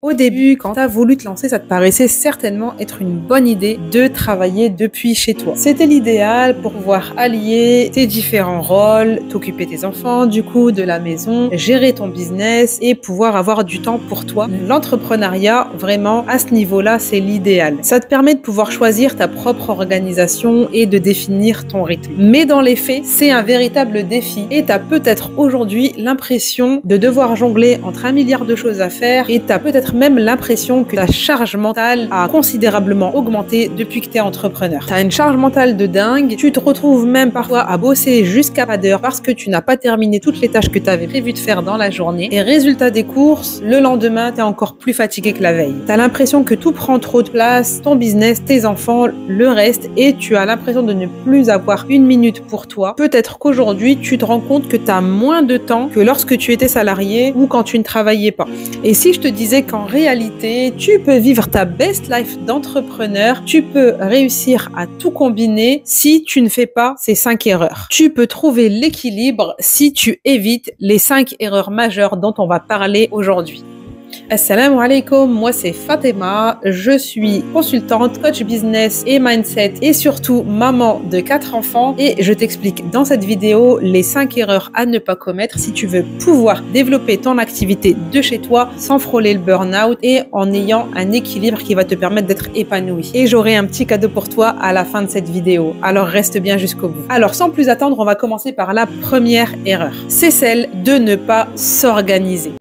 Au début, quand tu as voulu te lancer, ça te paraissait certainement être une bonne idée de travailler depuis chez toi. C'était l'idéal pour pouvoir allier tes différents rôles, t'occuper tes enfants, du coup, de la maison, gérer ton business et pouvoir avoir du temps pour toi. L'entrepreneuriat, vraiment, à ce niveau-là, c'est l'idéal. Ça te permet de pouvoir choisir ta propre organisation et de définir ton rythme. Mais dans les faits, c'est un véritable défi et tu as peut-être aujourd'hui l'impression de devoir jongler entre 1 milliard de choses à faire et tu as peut-être même l'impression que ta charge mentale a considérablement augmenté depuis que tu es entrepreneur. Tu as une charge mentale de dingue, tu te retrouves même parfois à bosser jusqu'à pas d'heure parce que tu n'as pas terminé toutes les tâches que tu avais prévu de faire dans la journée et résultat des courses, le lendemain, tu es encore plus fatigué que la veille. Tu as l'impression que tout prend trop de place, ton business, tes enfants, le reste et tu as l'impression de ne plus avoir une minute pour toi. Peut-être qu'aujourd'hui, tu te rends compte que tu as moins de temps que lorsque tu étais salarié ou quand tu ne travaillais pas. Et si je te disais qu'en réalité, tu peux vivre ta best life d'entrepreneur, tu peux réussir à tout combiner si tu ne fais pas ces 5 erreurs. Tu peux trouver l'équilibre si tu évites les 5 erreurs majeures dont on va parler aujourd'hui. Assalamu alaikum, moi c'est Fatima, je suis consultante, coach business et mindset et surtout maman de 4 enfants et je t'explique dans cette vidéo les 5 erreurs à ne pas commettre si tu veux pouvoir développer ton activité de chez toi sans frôler le burn-out et en ayant un équilibre qui va te permettre d'être épanoui. Et j'aurai un petit cadeau pour toi à la fin de cette vidéo, alors reste bien jusqu'au bout. Alors sans plus attendre, on va commencer par la première erreur, c'est celle de ne pas s'organiser.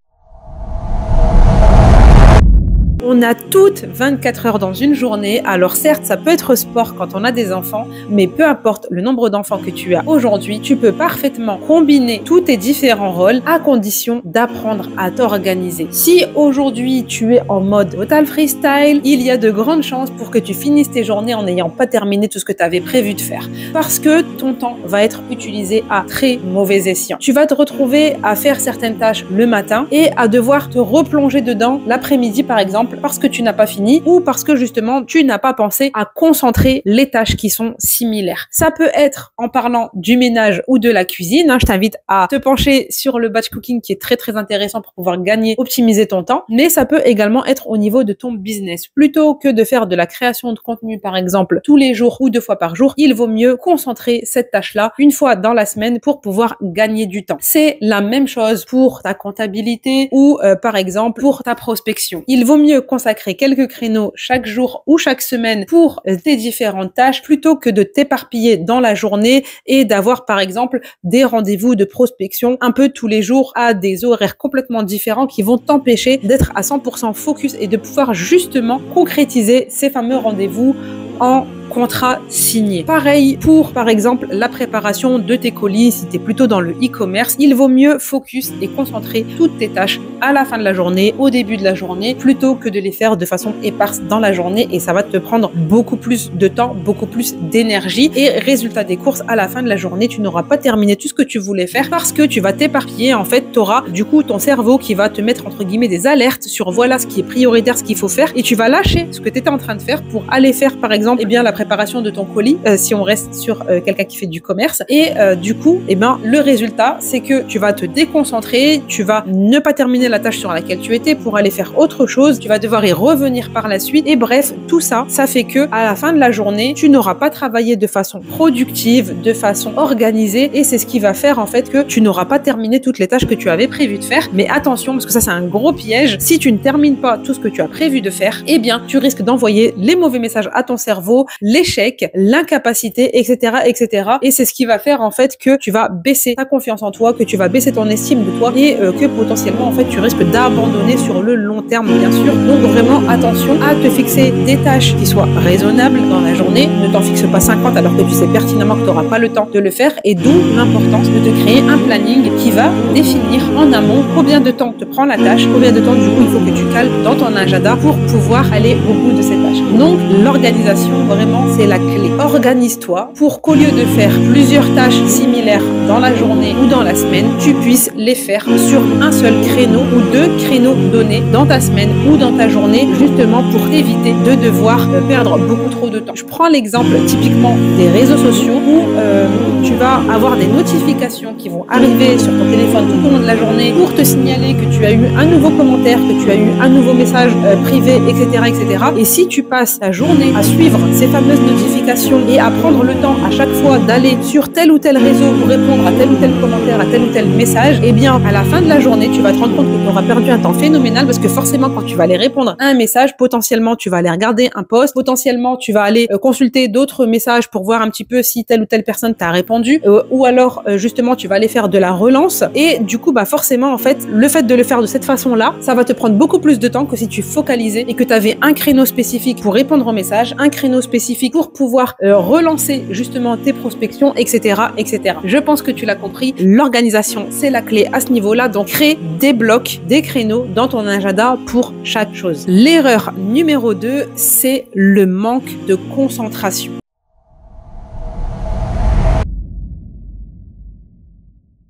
On a toutes 24 heures dans une journée, alors certes ça peut être sport quand on a des enfants, mais peu importe le nombre d'enfants que tu as aujourd'hui, tu peux parfaitement combiner tous tes différents rôles à condition d'apprendre à t'organiser. Si aujourd'hui tu es en mode total freestyle, il y a de grandes chances pour que tu finisses tes journées en n'ayant pas terminé tout ce que tu avais prévu de faire, parce que ton temps va être utilisé à très mauvais escient. Tu vas te retrouver à faire certaines tâches le matin et à devoir te replonger dedans l'après-midi par exemple, parce que tu n'as pas fini ou parce que justement tu n'as pas pensé à concentrer les tâches qui sont similaires. Ça peut être en parlant du ménage ou de la cuisine. Je t'invite à te pencher sur le batch cooking qui est très très intéressant pour pouvoir gagner, optimiser ton temps. Mais ça peut également être au niveau de ton business. Plutôt que de faire de la création de contenu par exemple tous les jours ou 2 fois par jour, il vaut mieux concentrer cette tâche-là une fois dans la semaine pour pouvoir gagner du temps. C'est la même chose pour ta comptabilité ou par exemple pour ta prospection. Il vaut mieux consacrer quelques créneaux chaque jour ou chaque semaine pour tes différentes tâches plutôt que de t'éparpiller dans la journée et d'avoir par exemple des rendez-vous de prospection un peu tous les jours à des horaires complètement différents qui vont t'empêcher d'être à 100% focus et de pouvoir justement concrétiser ces fameux rendez-vous en contrat signé. Pareil pour, par exemple, la préparation de tes colis, si tu es plutôt dans le e-commerce, il vaut mieux focus et concentrer toutes tes tâches à la fin de la journée, au début de la journée, plutôt que de les faire de façon éparse dans la journée et ça va te prendre beaucoup plus de temps, beaucoup plus d'énergie et résultat des courses, à la fin de la journée, tu n'auras pas terminé tout ce que tu voulais faire parce que tu vas t'éparpiller. En fait, tu auras du coup ton cerveau qui va te mettre entre guillemets des alertes sur voilà ce qui est prioritaire, ce qu'il faut faire et tu vas lâcher ce que tu étais en train de faire pour aller faire par exemple la préparation de ton colis si on reste sur quelqu'un qui fait du commerce et du coup le résultat c'est que tu vas te déconcentrer, tu vas ne pas terminer la tâche sur laquelle tu étais pour aller faire autre chose, tu vas devoir y revenir par la suite et bref tout ça fait que à la fin de la journée tu n'auras pas travaillé de façon productive, de façon organisée et c'est ce qui va faire en fait que tu n'auras pas terminé toutes les tâches que tu avais prévu de faire. Mais attention parce que ça c'est un gros piège, si tu ne termines pas tout ce que tu as prévu de faire, tu risques d'envoyer les mauvais messages à ton cerveau, l'échec, l'incapacité, etc., etc. Et c'est ce qui va faire en fait que tu vas baisser ta confiance en toi, que tu vas baisser ton estime de toi et que potentiellement en fait tu risques d'abandonner sur le long terme bien sûr. Donc vraiment attention à te fixer des tâches qui soient raisonnables dans la journée. Ne t'en fixe pas 50 alors que tu sais pertinemment que tu n'auras pas le temps de le faire et d'où l'importance de te créer un planning qui va définir en amont combien de temps te prend la tâche, combien de temps du coup il faut que tu cales dans ton agenda pour pouvoir aller au bout de cette tâche. Donc l'organisation vraiment c'est la clé. Organise-toi pour qu'au lieu de faire plusieurs tâches similaires dans la journée ou dans la semaine, tu puisses les faire sur un seul créneau ou 2 créneaux donnés dans ta semaine ou dans ta journée, justement pour éviter de devoir perdre beaucoup trop de temps. Je prends l'exemple typiquement des réseaux sociaux où tu vas avoir des notifications qui vont arriver sur ton téléphone tout au long de la journée pour te signaler que tu as eu un nouveau commentaire, que tu as eu un nouveau message privé, etc., etc. Et si tu passes ta journée à suivre ces fameuses notifications et à prendre le temps à chaque fois d'aller sur tel ou tel réseau pour répondre à tel ou tel commentaire, à tel ou tel message, eh bien, à la fin de la journée, tu vas te rendre compte que tu auras perdu un temps phénoménal parce que forcément, quand tu vas aller répondre à un message, potentiellement, tu vas aller regarder un post, potentiellement, tu vas aller consulter d'autres messages pour voir un petit peu si telle ou telle personne t'a répondu, ou alors, justement, tu vas aller faire de la relance. Et du coup, bah, forcément, en fait, le fait de le faire de cette façon-là, ça va te prendre beaucoup plus de temps que si tu focalisais et que tu avais un créneau spécifique pour répondre aux messages, un créneau spécifique pour pouvoir relancer justement tes prospections, etc., etc. Je pense que tu l'as compris, l'organisation, c'est la clé à ce niveau-là. Donc, crée des blocs, des créneaux dans ton agenda pour chaque chose. L'erreur numéro 2, c'est le manque de concentration.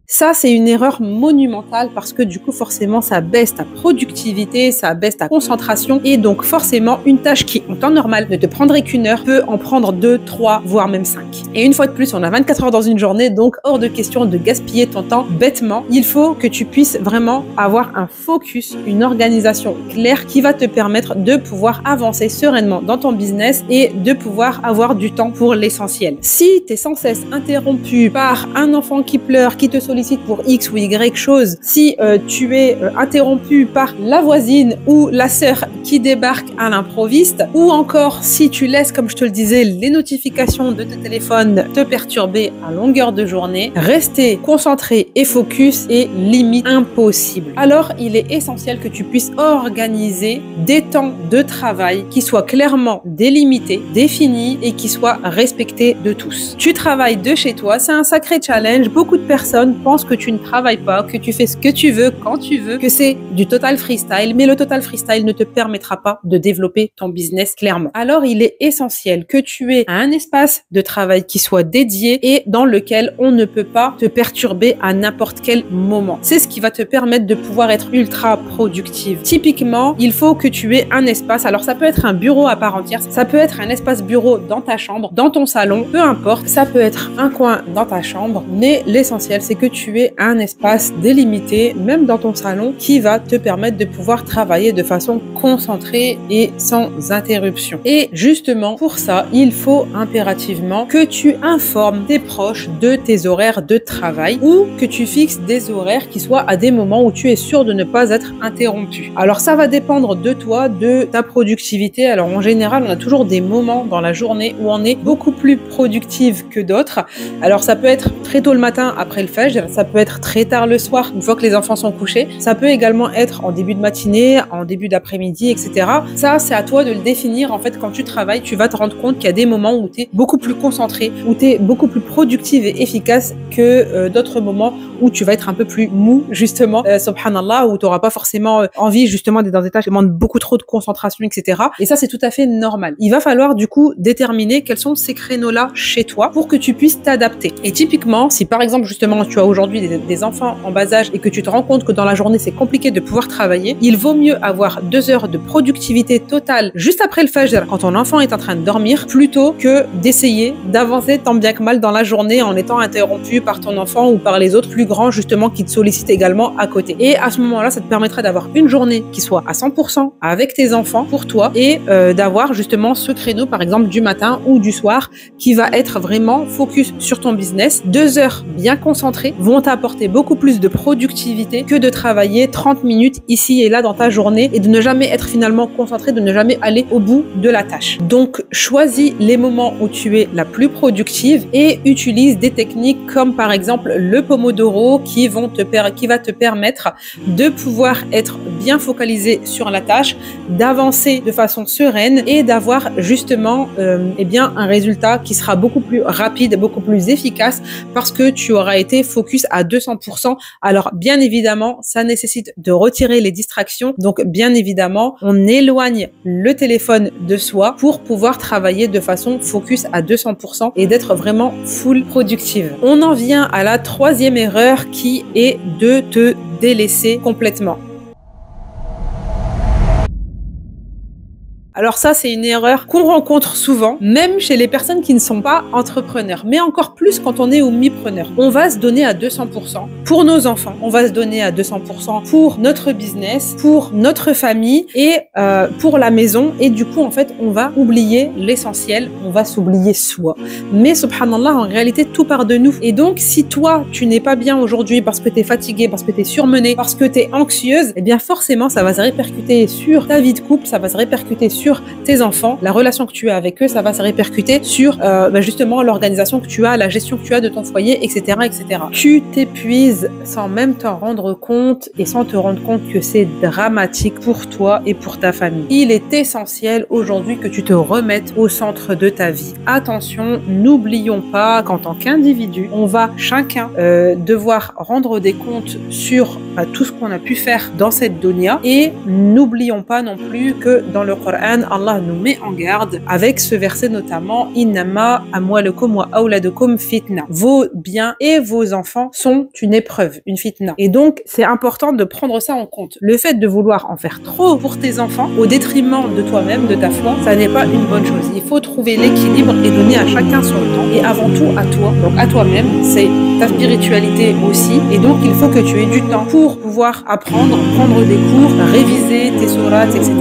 Ça, c'est une erreur monumentale parce que du coup, forcément, ça baisse ta productivité, ça baisse ta concentration et donc forcément, une tâche qui, en temps normal, ne te prendrait qu'une heure peut en prendre 2, 3, voire même 5. Et une fois de plus, on a 24 heures dans une journée, donc hors de question de gaspiller ton temps bêtement. Il faut que tu puisses vraiment avoir un focus, une organisation claire qui va te permettre de pouvoir avancer sereinement dans ton business et de pouvoir avoir du temps pour l'essentiel. Si tu es sans cesse interrompu par un enfant qui pleure, qui te sollicite pour X ou Y chose, si tu es interrompu par la voisine ou la sœur qui débarque à l'improviste, ou encore si tu laisses, comme je te le disais, les notifications de tes téléphones te perturber à longueur de journée, rester concentré et focus est limite impossible. Alors, il est essentiel que tu puisses organiser des temps de travail qui soient clairement délimités, définis et qui soient respectés de tous. Tu travailles de chez toi, c'est un sacré challenge. Beaucoup de personnes pensent que tu ne travailles pas, que tu fais ce que tu veux, quand tu veux, que c'est du total freestyle, mais le total freestyle ne te permettra pas de développer ton business clairement. Alors, il est essentiel que tu aies un espace de travail qui soit dédié et dans lequel on ne peut pas te perturber à n'importe quel moment. C'est ce qui va te permettre de pouvoir être ultra productive. Typiquement, il faut que tu aies un espace. Alors, ça peut être un bureau à part entière, ça peut être un espace bureau dans ta chambre, dans ton salon, peu importe. Ça peut être un coin dans ta chambre, mais l'essentiel, c'est que tu aies un espace délimité, même dans ton salon, qui va te permettre de pouvoir travailler de façon concentrée et sans interruption. Et justement, pour ça, il faut impérativement que tu informes tes proches de tes horaires de travail ou que tu fixes des horaires qui soient à des moments où tu es sûr de ne pas être interrompu. Alors, ça va dépendre de toi, de ta productivité. Alors, en général, on a toujours des moments dans la journée où on est beaucoup plus productive que d'autres. Alors, ça peut être très tôt le matin après le fajr, ça peut être très tard le soir, une fois que les enfants sont couchés. Ça peut également être en début de matinée, en début d'après-midi, etc. Ça, c'est à toi de le définir. En fait, quand tu travailles, tu vas te rendre compte qu'il y a des moments où tu es beaucoup plus concentré, où tu es beaucoup plus productive et efficace que d'autres moments où tu vas être un peu plus mou, justement, subhanallah, où tu n'auras pas forcément envie, justement, d'être dans des tâches qui demandent beaucoup trop de concentration, etc. Et ça, c'est tout à fait normal. Il va falloir, du coup, déterminer quels sont ces créneaux-là chez toi pour que tu puisses t'adapter. Et typiquement, si par exemple, justement, tu as aujourd'hui des enfants en bas âge et que tu te rends compte que dans la journée, c'est compliqué de pouvoir travailler, il vaut mieux avoir 2 heures de productivité totale juste après le fajr, quand ton enfant est en train de dormir, plutôt que d'essayer d'avancer tant bien que mal dans la journée en étant interrompu par ton enfant ou par les autres plus grands, justement, qui te sollicitent également à côté. Et à ce moment-là, ça te permettra d'avoir une journée qui soit à 100% avec tes enfants pour toi et d'avoir justement ce créneau, par exemple, du matin ou du soir qui va être vraiment focus sur ton business. 2 heures bien concentrées vont t'apporter beaucoup plus de productivité que de travailler 30 minutes ici et là dans ta journée et de ne jamais être finalement concentré, de ne jamais aller au bout de la tâche. Donc, choisis les moments où tu es la plus productive et utilise des techniques comme par exemple le Pomodoro qui va te permettre de pouvoir être bien focalisé sur la tâche, d'avancer de façon sereine et d'avoir justement un résultat qui sera beaucoup plus rapide, beaucoup plus efficace parce que tu auras été focus focus à 200%. Alors, bien évidemment, ça nécessite de retirer les distractions. Donc, bien évidemment, on éloigne le téléphone de soi pour pouvoir travailler de façon focus à 200% et d'être vraiment full productive. On en vient à la troisième erreur qui est de te délaisser complètement. Alors ça, c'est une erreur qu'on rencontre souvent, même chez les personnes qui ne sont pas entrepreneurs, mais encore plus quand on est omnipreneur. On va se donner à 200% pour nos enfants, on va se donner à 200% pour notre business, pour notre famille et pour la maison. Et du coup, en fait, on va oublier l'essentiel, on va s'oublier soi. Mais subhanallah, en réalité, tout part de nous. Et donc, si toi, tu n'es pas bien aujourd'hui parce que tu es fatiguée, parce que tu es surmenée, parce que tu es anxieuse, eh bien forcément, ça va se répercuter sur ta vie de couple, ça va se répercuter sur tes enfants, la relation que tu as avec eux, ça va se répercuter sur justement l'organisation que tu as, la gestion que tu as de ton foyer, etc., etc. Tu t'épuises sans même t'en rendre compte et sans te rendre compte que c'est dramatique pour toi et pour ta famille. Il est essentiel aujourd'hui que tu te remettes au centre de ta vie. Attention, n'oublions pas qu'en tant qu'individu, on va chacun devoir rendre des comptes sur tout ce qu'on a pu faire dans cette dunya et n'oublions pas non plus que dans le Coran, Allah nous met en garde avec ce verset notamment Innama amwalukum wa auladukum fitna. Vos biens et vos enfants sont une épreuve, une fitna. Et donc, c'est important de prendre ça en compte. Le fait de vouloir en faire trop pour tes enfants au détriment de toi-même, de ta foi, ça n'est pas une bonne chose. Il faut trouver l'équilibre et donner à chacun son temps et avant tout à toi, donc à toi-même, c'est ta spiritualité aussi. Et donc, il faut que tu aies du temps pour pouvoir apprendre, prendre des cours, réviser tes sourates, etc.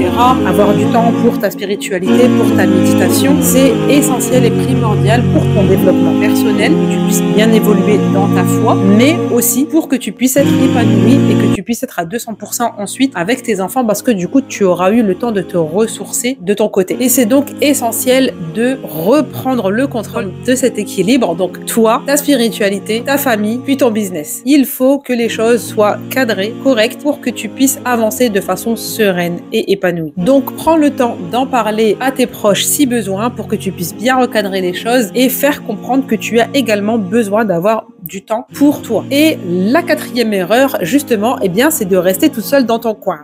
Avoir du temps pour ta spiritualité, pour ta méditation, c'est essentiel et primordial pour ton développement personnel, que tu puisses bien évoluer dans ta foi, mais aussi pour que tu puisses être épanoui et que tu puisses être à 200% ensuite avec tes enfants parce que du coup, tu auras eu le temps de te ressourcer de ton côté. Et c'est donc essentiel de reprendre le contrôle de cet équilibre. Donc toi, ta spiritualité, ta famille, puis ton business. Il faut que les choses soient cadrées, correctes pour que tu puisses avancer de façon sereine et épanouie. Donc prends le temps d'en parler à tes proches si besoin pour que tu puisses bien recadrer les choses et faire comprendre que tu as également besoin d'avoir du temps pour toi. Et la quatrième erreur, justement, eh bien, c'est de rester tout seul dans ton coin.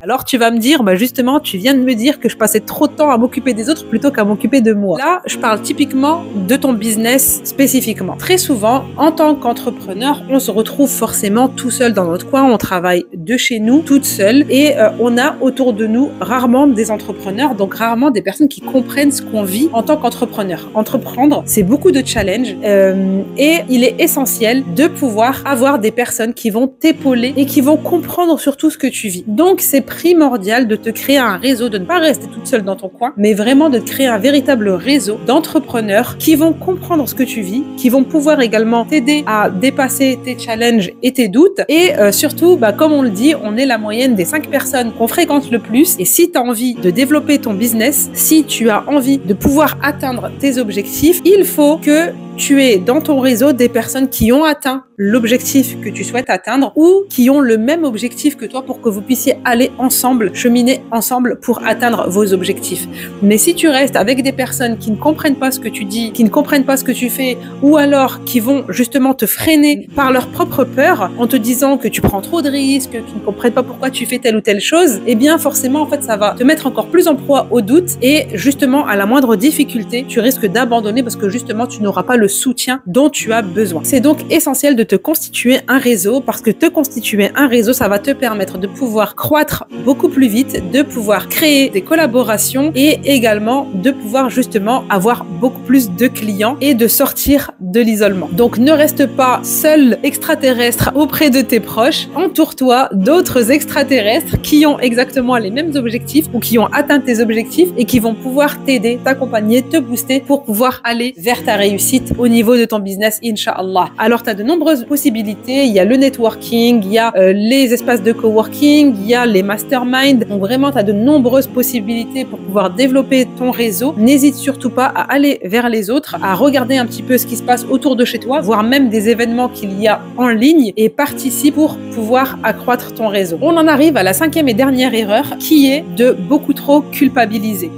Alors tu vas me dire, justement, tu viens de me dire que je passais trop de temps à m'occuper des autres plutôt qu'à m'occuper de moi. Là, je parle typiquement de ton business spécifiquement. Très souvent, en tant qu'entrepreneur, on se retrouve forcément tout seul dans notre coin, on travaille de chez nous, toute seule, et on a autour de nous rarement des entrepreneurs, donc rarement des personnes qui comprennent ce qu'on vit en tant qu'entrepreneur. Entreprendre, c'est beaucoup de challenges et il est essentiel de pouvoir avoir des personnes qui vont t'épauler et qui vont comprendre surtout ce que tu vis. Donc, c'est primordial de te créer un réseau, de ne pas rester toute seule dans ton coin, mais vraiment de te créer un véritable réseau d'entrepreneurs qui vont comprendre ce que tu vis, qui vont pouvoir également t'aider à dépasser tes challenges et tes doutes. Et surtout, comme on le dit, on est la moyenne des 5 personnes qu'on fréquente le plus. Et si tu as envie de développer ton business, si tu as envie de pouvoir atteindre tes objectifs, il faut que tu es dans ton réseau des personnes qui ont atteint l'objectif que tu souhaites atteindre ou qui ont le même objectif que toi pour que vous puissiez aller ensemble, cheminer ensemble pour atteindre vos objectifs. Mais si tu restes avec des personnes qui ne comprennent pas ce que tu dis, qui ne comprennent pas ce que tu fais ou alors qui vont justement te freiner par leur propre peur en te disant que tu prends trop de risques, qu'ils ne comprennent pas pourquoi tu fais telle ou telle chose, eh bien forcément en fait ça va te mettre encore plus en proie au doute et justement à la moindre difficulté, tu risques d'abandonner parce que justement tu n'auras pas le soutien dont tu as besoin. C'est donc essentiel de te constituer un réseau parce que te constituer un réseau, ça va te permettre de pouvoir croître beaucoup plus vite, de pouvoir créer des collaborations et également de pouvoir justement avoir beaucoup plus de clients et de sortir de l'isolement. Donc ne reste pas seul extraterrestre auprès de tes proches, entoure-toi d'autres extraterrestres qui ont exactement les mêmes objectifs ou qui ont atteint tes objectifs et qui vont pouvoir t'aider, t'accompagner, te booster pour pouvoir aller vers ta réussite au niveau de ton business, Inch'Allah. Alors, tu as de nombreuses possibilités. Il y a le networking, il y a les espaces de coworking, il y a les masterminds. Donc, vraiment, tu as de nombreuses possibilités pour pouvoir développer ton réseau. N'hésite surtout pas à aller vers les autres, à regarder un petit peu ce qui se passe autour de chez toi, voire même des événements qu'il y a en ligne et participe pour pouvoir accroître ton réseau. On en arrive à la 5e et dernière erreur qui est de beaucoup trop culpabiliser.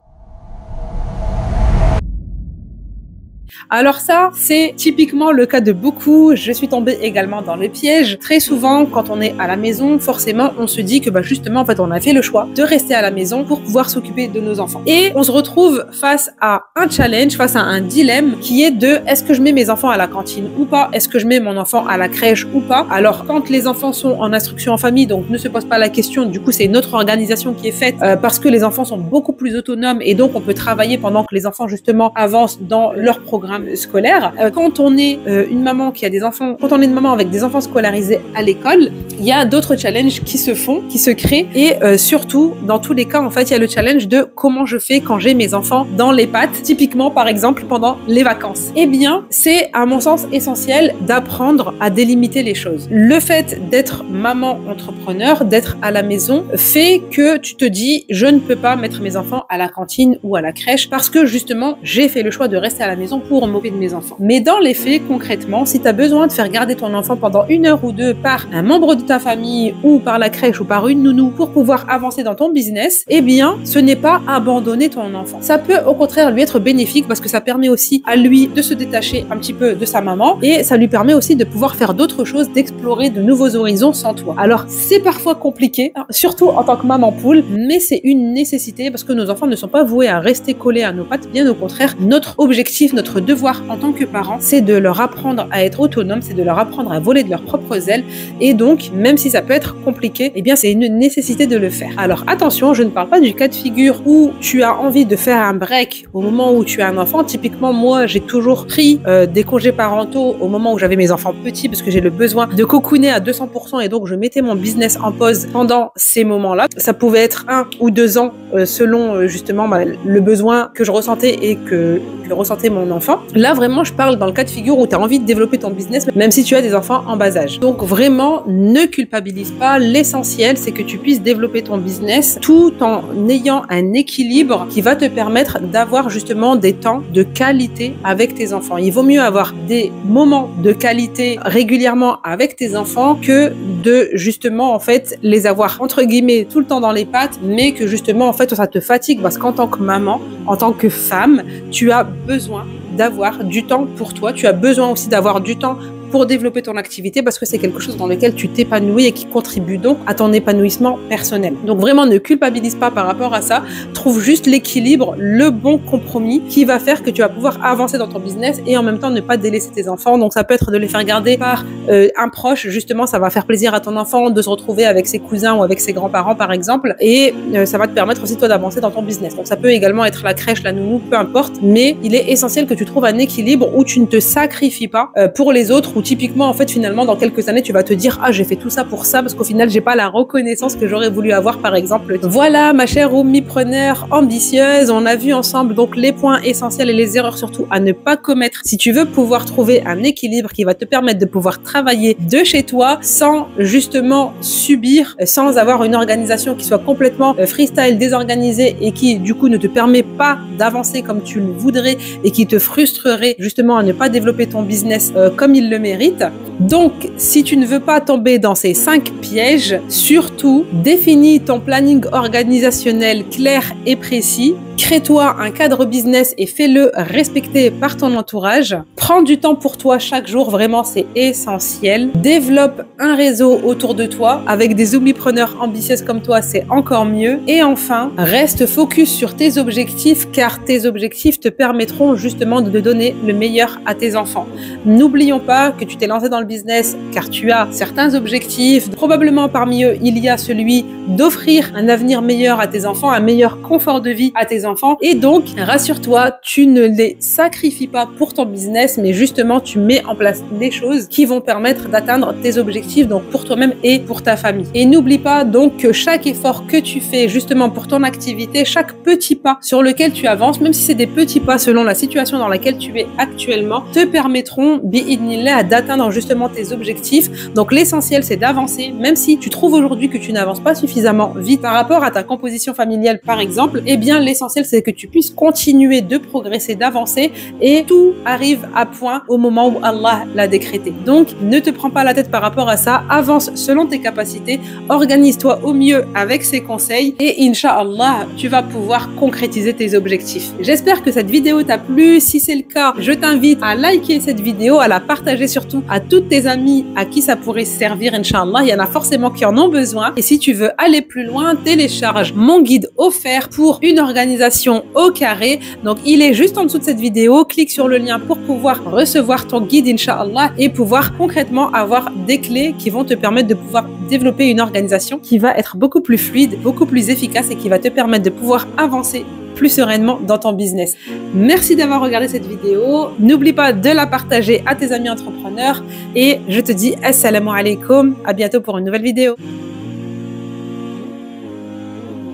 Alors ça, c'est typiquement le cas de beaucoup. Je suis tombée également dans le piège. Très souvent, quand on est à la maison, forcément, on se dit que justement, en fait, on a fait le choix de rester à la maison pour pouvoir s'occuper de nos enfants. Et on se retrouve face à un challenge, face à un dilemme qui est de est-ce que je mets mes enfants à la cantine ou pas? Est-ce que je mets mon enfant à la crèche ou pas? Alors, quand les enfants sont en instruction en famille, donc ne se pose pas la question, du coup, c'est une autre organisation qui est faite parce que les enfants sont beaucoup plus autonomes et donc on peut travailler pendant que les enfants, justement, avancent dans leur programme scolaire. Quand on est une maman qui a des enfants, quand on est une maman avec des enfants scolarisés à l'école, il y a d'autres challenges qui se font, qui se créent et surtout, dans tous les cas, en fait, il y a le challenge de comment je fais quand j'ai mes enfants dans les pattes, typiquement, par exemple, pendant les vacances. Eh bien, c'est, à mon sens, essentiel d'apprendre à délimiter les choses. Le fait d'être maman entrepreneur, d'être à la maison, fait que tu te dis, je ne peux pas mettre mes enfants à la cantine ou à la crèche parce que, justement, j'ai fait le choix de rester à la maison pour m'occuper de mes enfants. Mais dans les faits, concrètement, si tu as besoin de faire garder ton enfant pendant 1 heure ou 2 par un membre de ta famille ou par la crèche ou par une nounou pour pouvoir avancer dans ton business, eh bien, ce n'est pas abandonner ton enfant. Ça peut au contraire lui être bénéfique parce que ça permet aussi à lui de se détacher un petit peu de sa maman et ça lui permet aussi de pouvoir faire d'autres choses, d'explorer de nouveaux horizons sans toi. Alors, c'est parfois compliqué, hein, surtout en tant que maman poule, mais c'est une nécessité parce que nos enfants ne sont pas voués à rester collés à nos pattes, bien au contraire. Notre objectif, notre devoir en tant que parents, c'est de leur apprendre à être autonomes, c'est de leur apprendre à voler de leurs propres ailes et donc, même si ça peut être compliqué, eh bien, c'est une nécessité de le faire. Alors, attention, je ne parle pas du cas de figure où tu as envie de faire un break au moment où tu as un enfant. Typiquement, moi, j'ai toujours pris des congés parentaux au moment où j'avais mes enfants petits parce que j'ai le besoin de cocooner à 200% et donc je mettais mon business en pause pendant ces moments-là. Ça pouvait être 1 ou 2 ans selon justement le besoin que je ressentais et que ressentait mon enfant. Là, vraiment, je parle dans le cas de figure où tu as envie de développer ton business, même si tu as des enfants en bas âge. Donc, vraiment, ne culpabilise pas. L'essentiel, c'est que tu puisses développer ton business tout en ayant un équilibre qui va te permettre d'avoir justement des temps de qualité avec tes enfants. Il vaut mieux avoir des moments de qualité régulièrement avec tes enfants que de justement, en fait, les avoir entre guillemets tout le temps dans les pattes, mais que justement, en fait, ça te fatigue parce qu'en tant que maman, en tant que femme, tu as besoin d'avoir du temps pour toi. Tu as besoin aussi d'avoir du temps pour développer ton activité parce que c'est quelque chose dans lequel tu t'épanouis et qui contribue donc à ton épanouissement personnel. Donc vraiment, ne culpabilise pas par rapport à ça. Trouve juste l'équilibre, le bon compromis qui va faire que tu vas pouvoir avancer dans ton business et en même temps ne pas délaisser tes enfants. Donc ça peut être de les faire garder par un proche. Justement, ça va faire plaisir à ton enfant de se retrouver avec ses cousins ou avec ses grands-parents par exemple et ça va te permettre aussi toi d'avancer dans ton business. Donc ça peut également être la crèche, la nounou, peu importe. Mais il est essentiel que tu trouves un équilibre où tu ne te sacrifies pas pour les autres, où typiquement, en fait, finalement, dans quelques années, tu vas te dire « Ah, j'ai fait tout ça pour ça parce qu'au final, j'ai pas la reconnaissance que j'aurais voulu avoir, par exemple. » Voilà, ma chère omnipreneur ambitieuse, on a vu ensemble donc les points essentiels et les erreurs surtout à ne pas commettre si tu veux pouvoir trouver un équilibre qui va te permettre de pouvoir travailler de chez toi sans justement subir, sans avoir une organisation qui soit complètement freestyle, désorganisée et qui, du coup, ne te permet pas d'avancer comme tu le voudrais et qui te frustrerait justement à ne pas développer ton business comme il le mérite. Donc, si tu ne veux pas tomber dans ces 5 pièges, surtout, définis ton planning organisationnel clair et précis. Crée-toi un cadre business et fais-le respecter par ton entourage. Prends du temps pour toi chaque jour, vraiment c'est essentiel. Développe un réseau autour de toi avec des omnipreneurs ambitieuses comme toi, c'est encore mieux. Et enfin, reste focus sur tes objectifs car tes objectifs te permettront justement de donner le meilleur à tes enfants. N'oublions pas que tu t'es lancé dans le business car tu as certains objectifs. Probablement parmi eux, il y a celui d'offrir un avenir meilleur à tes enfants, un meilleur confort de vie à tes enfants. Et donc, rassure-toi, tu ne les sacrifies pas pour ton business, mais justement, tu mets en place des choses qui vont permettre d'atteindre tes objectifs, donc pour toi-même et pour ta famille. Et n'oublie pas donc que chaque effort que tu fais justement pour ton activité, chaque petit pas sur lequel tu avances, même si c'est des petits pas selon la situation dans laquelle tu es actuellement, te permettront, bi'idnillah, d'atteindre justement tes objectifs. Donc l'essentiel, c'est d'avancer, même si tu trouves aujourd'hui que tu n'avances pas suffisamment vite par rapport à ta composition familiale, par exemple. Eh bien, l'essentiel, c'est que tu puisses continuer de progresser, d'avancer, et tout arrive à point au moment où Allah l'a décrété. Donc, ne te prends pas la tête par rapport à ça. Avance selon tes capacités. Organise-toi au mieux avec ces conseils et Inch'Allah, tu vas pouvoir concrétiser tes objectifs. J'espère que cette vidéo t'a plu. Si c'est le cas, je t'invite à liker cette vidéo, à la partager surtout à toutes tes amies à qui ça pourrait servir, Inch'Allah. Il y en a forcément qui en ont besoin. Et si tu veux aller plus loin, télécharge mon guide offert pour une organisation au carré. Donc, il est juste en dessous de cette vidéo. Clique sur le lien pour pouvoir recevoir ton guide, Inch'Allah, et pouvoir concrètement avoir des clés qui vont te permettre de pouvoir développer une organisation qui va être beaucoup plus fluide, beaucoup plus efficace et qui va te permettre de pouvoir avancer plus sereinement dans ton business. Merci d'avoir regardé cette vidéo. N'oublie pas de la partager à tes amis entrepreneurs et je te dis assalamu alaikum. À bientôt pour une nouvelle vidéo.